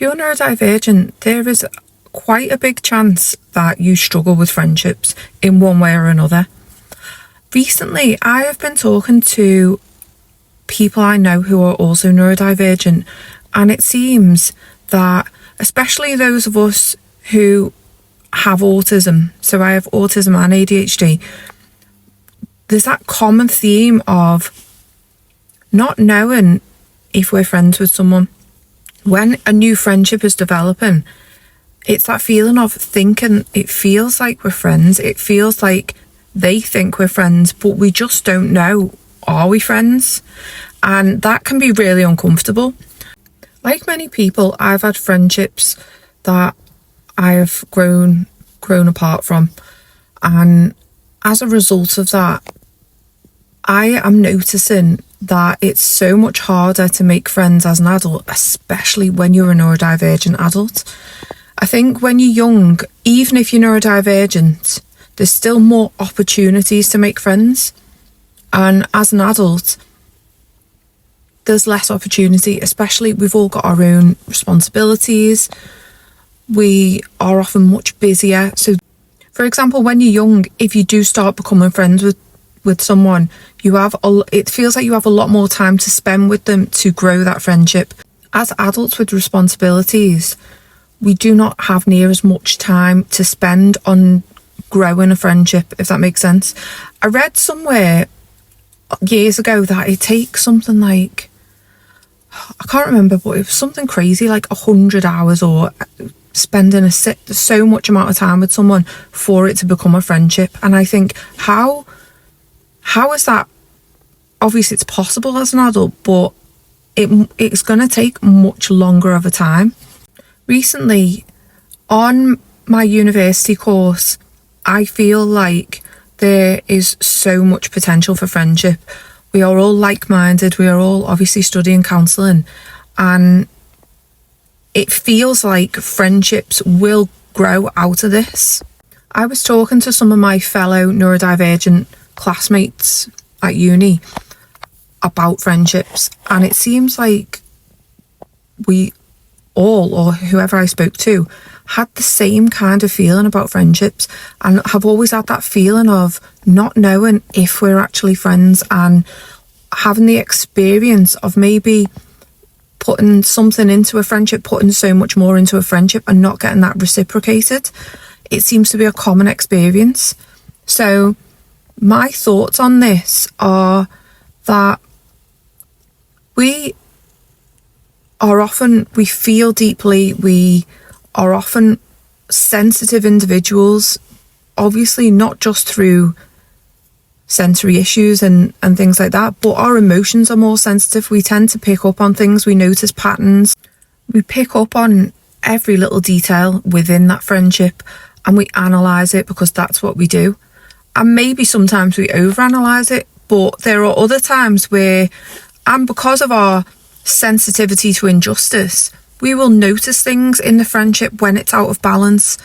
If you're neurodivergent, there is quite a big chance that you struggle with friendships in one way or another. Recently, I have been talking to people I know who are also neurodivergent, and it seems that, especially those of us who have autism, so I have autism and ADHD, there's that common theme of not knowing if we're friends with someone. When a new friendship is developing, it's that feeling of thinking it feels like we're friends, it feels like they think we're friends, but we just don't know, are we friends? And that can be really uncomfortable. Like many people, I've had friendships that I have grown apart from, and as a result of that, I am noticing that it's so much harder to make friends as an adult, especially when you're a neurodivergent adult. I think when you're young, even if you're neurodivergent, there's still more opportunities to make friends. And as an adult, there's less opportunity, especially we've all got our own responsibilities. We are often much busier. So, for example, when you're young, if you do start becoming friends with someone, it feels like you have a lot more time to spend with them to grow that friendship. As adults with responsibilities, we do not have near as much time to spend on growing a friendship, if that makes sense. I read somewhere years ago that it takes something like, I can't remember, but it was something crazy, like 100 hours or spending so much amount of time with someone for it to become a friendship. And I think, how is that? Obviously it's possible as an adult, but it's going to take much longer of a time. Recently, on my university course, I feel like there is so much potential for friendship. We are all like-minded, we are all obviously studying counselling, and it feels like friendships will grow out of this. I was talking to some of my fellow neurodivergent classmates at uni about friendships, and it seems like we all, or whoever I spoke to, had the same kind of feeling about friendships and have always had that feeling of not knowing if we're actually friends, and having the experience of maybe putting something into a friendship, putting so much more into a friendship and not getting that reciprocated. It seems to be a common experience. So my thoughts on this are that we feel deeply, we are often sensitive individuals, obviously not just through sensory issues and things like that, but our emotions are more sensitive. We tend to pick up on things, we notice patterns, we pick up on every little detail within that friendship and we analyse it because that's what we do. And maybe sometimes we overanalyse it, but there are other times where, and because of our sensitivity to injustice, we will notice things in the friendship when it's out of balance.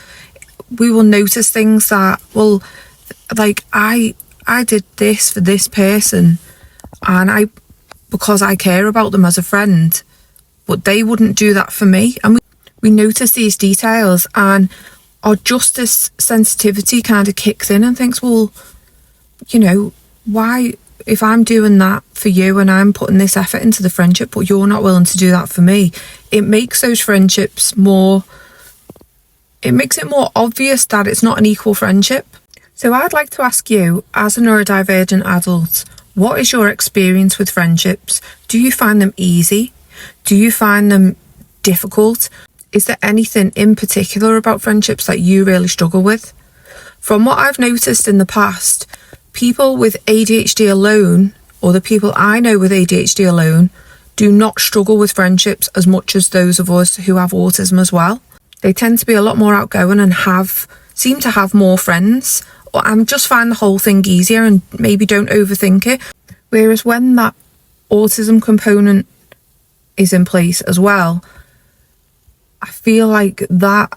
We will notice things that, well, like I did this for this person, and because I care about them as a friend, but they wouldn't do that for me. And we notice these details, and our justice sensitivity kind of kicks in and thinks, well, you know, why, if I'm doing that for you and I'm putting this effort into the friendship, but you're not willing to do that for me, it makes those friendships it makes it more obvious that it's not an equal friendship. So I'd like to ask you, as a neurodivergent adult, what is your experience with friendships? Do you find them easy? Do you find them difficult? Is there anything in particular about friendships that you really struggle with? From what I've noticed in the past, people with ADHD alone, or the people I know with ADHD alone, do not struggle with friendships as much as those of us who have autism as well. They tend to be a lot more outgoing and seem to have more friends, and just find the whole thing easier and maybe don't overthink it. Whereas when that autism component is in place as well, I feel like that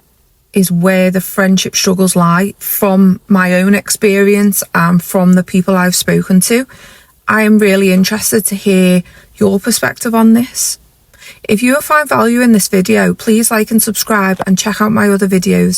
is where the friendship struggles lie, from my own experience and from the people I've spoken to. I am really interested to hear your perspective on this. If you find value in this video, please like and subscribe and check out my other videos.